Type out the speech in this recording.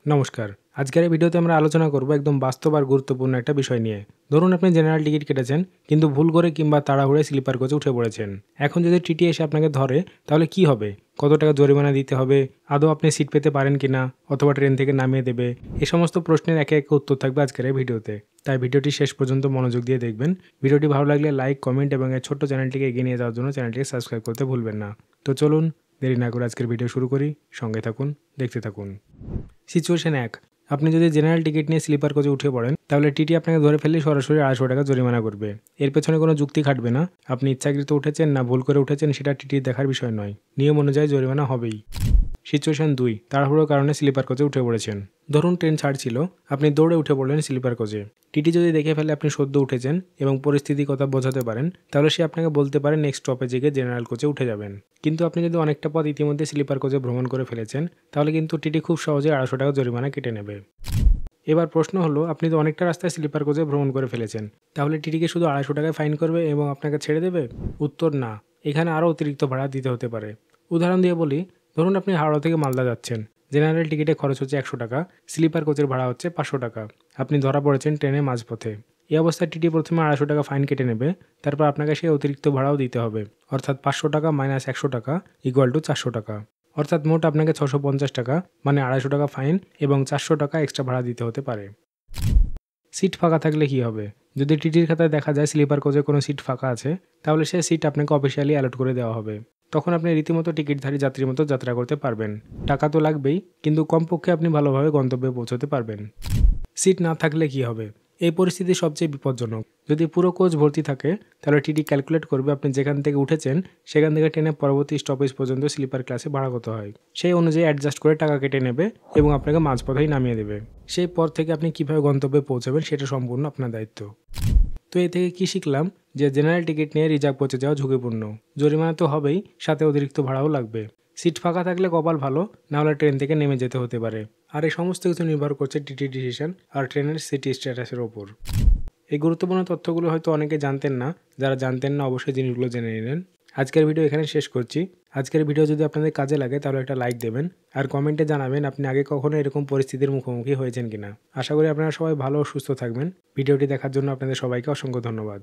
নমস্কার। আজকের এই ভিডিওতে আমরা আলোচনা করব একদম বাস্তব আর গুরুত্বপূর্ণ একটা বিষয় নিয়ে। ধরুন আপনি জেনারেল টিকিট কেটেছেন কিন্তু ভুল করে কিংবা তাড়াহুড়োয় স্লিপার কোচে উঠে পড়েছেন। এখন যদি টিটি এসে আপনাকে ধরে তাহলে কি হবে? কত টাকা জরিমানা দিতে হবে? আদৌ আপনি সিট পেতে পারেন কিনা? অথবা ট্রেন থেকে নামিয়ে দেবে? এই সমস্ত প্রশ্নের একে একে উত্তর থাকবে আজকের এই ভিডিওতে। তাই ভিডিওটি শেষ পর্যন্ত মনোযোগ দিয়ে দেখবেন। ভিডিওটি ভালো লাগলে লাইক, কমেন্ট এবং এই ছোট্ট চ্যানেলটিকে এগিয়ে নিয়ে যাওয়ার জন্য চ্যানেলটিকে সাবস্ক্রাইব করতে ভুলবেন না। তো চলুন দেরি না করে আজকের ভিডিও শুরু করি। সঙ্গে থাকুন, দেখতে থাকুন। সিচুয়েশন 1, আপনি যদি জেনারেল টিকিট নিয়ে স্লিপার কোচে উঠে পড়েন তাহলে টিটি আপনাকে ধরে ফেললে সরাসরি 250 টাকা জরিমানা করবে। এর পেছনে কোনো যুক্তি খাটবে না। আপনি ইচ্ছাকৃত উঠেছেন না ভুল করে উঠেছেন সেটা টিটির দেখার বিষয় নয়। নিয়ম অনুযায়ী জরিমানা হবেই। সিচুয়েশন 2, তাড়াহুড়োর কারণে স্লিপার কোচে উঠে পড়েছেন। ধরুন ট্রেন ছাড়ছিল, আপনি দৌড়ে উঠে পড়লেন স্লিপার কোচে। টিটি যদি দেখে ফেলে আপনি সদ্য উঠেছেন এবং পরিস্থিতির কথা বোঝাতে পারেন তাহলে সে আপনাকে বলতে পারে নেক্সট স্টপেজে গিয়ে জেনারেল কোচে উঠে যাবেন। কিন্তু আপনি যদি অনেকটা পথ ইতিমধ্যে স্লিপার কোচে ভ্রমণ করে ফেলেছেন তাহলে কিন্তু টিটি খুব সহজে 250 টাকা জরিমানা কেটে নেবে। এবার প্রশ্ন হলো, আপনি তো অনেকটা রাস্তায় স্লিপার কোচে ভ্রমণ করে ফেলেছেন, তাহলে টিটিকে শুধু 250 টাকায় ফাইন করবে এবং আপনাকে ছেড়ে দেবে? উত্তর না, এখানে আরও অতিরিক্ত ভাড়া দিতে হতে পারে। উদাহরণ দিয়ে বলি, ধরুন আপনি হাওড়া থেকে মালদা যাচ্ছেন। জেনারেল টিকিটে খরচ হচ্ছে 100 টাকা, স্লিপার কোচের ভাড়া হচ্ছে 500 টাকা। আপনি ধরা পড়েছেন ট্রেনের মাঝপথে। এই অবস্থায় টিটি প্রথমে 250 টাকা ফাইন কেটে নেবে, তারপর আপনাকে সেই অতিরিক্ত ভাড়াও দিতে হবে। অর্থাৎ 500 টাকা মাইনাস 100 টাকা ইকুয়াল টু 400 টাকা। অর্থাৎ মোট আপনাকে 650 টাকা মানে 250 টাকা ফাইন এবং 400 টাকা এক্সট্রা ভাড়া দিতে হতে পারে। সিট ফাঁকা থাকলে কি হবে? যদি টিটির খাতায় দেখা যায় স্লিপার কোচে কোনো সিট ফাঁকা আছে তাহলে সে সিট আপনাকে অফিসিয়ালি অ্যালট করে দেওয়া হবে। তখন আপনি রীতিমতো টিকিটধারী যাত্রীর মতো যাত্রা করতে পারবেন। টাকা তো লাগবেই, কিন্তু কমপক্ষে আপনি ভালোভাবে গন্তব্যে পৌঁছতে পারবেন। সিট না থাকলে কি হবে? এই পরিস্থিতি সবচেয়ে বিপজ্জনক। যদি পুরো কোচ ভর্তি থাকে তাহলে টিটি ক্যালকুলেট করবে আপনি যেখান থেকে উঠেছেন সেখান থেকে ট্রেনের পরবর্তী স্টপেজ পর্যন্ত স্লিপার ক্লাসে ভাড়া কত হয়, সেই অনুযায়ী অ্যাডজাস্ট করে টাকা কেটে নেবে এবং আপনাকে মাঝপথেই নামিয়ে দেবে। সেই পর থেকে আপনি কীভাবে গন্তব্যে পৌঁছাবেন সেটা সম্পূর্ণ আপনার দায়িত্ব। তো এ থেকে কী শিখলাম? যে জেনারেল টিকিট নিয়ে রিজার্ভ কোচে যাওয়া ঝুঁকিপূর্ণ। জরিমানা তো হবেই, সাথে অতিরিক্ত ভাড়াও লাগবে। সিট ফাঁকা থাকলে কপাল ভালো, না হলে ট্রেন থেকে নেমে যেতে হতে পারে। আর এই সমস্ত কিছু নির্ভর করছে টিটি ডিসিশন আর ট্রেনের সিটি স্ট্যাটাসের ওপর। এই গুরুত্বপূর্ণ তথ্যগুলো হয়তো অনেকে জানতেন না। যারা জানতেন না অবশ্যই জিনিসগুলো জেনে নিলেন। আজকের ভিডিও এখানে শেষ করছি। আজকের ভিডিও যদি আপনাদের কাজে লাগে তাহলে একটা লাইক দেবেন আর কমেন্টে জানাবেন আপনি আগে কখনো এরকম পরিস্থিতির মুখোমুখি হয়েছেন কিনা। আশা করি আপনারা সবাই ভালো ও সুস্থ থাকবেন। ভিডিওটি দেখার জন্য আপনাদের সবাইকে অসংখ্য ধন্যবাদ।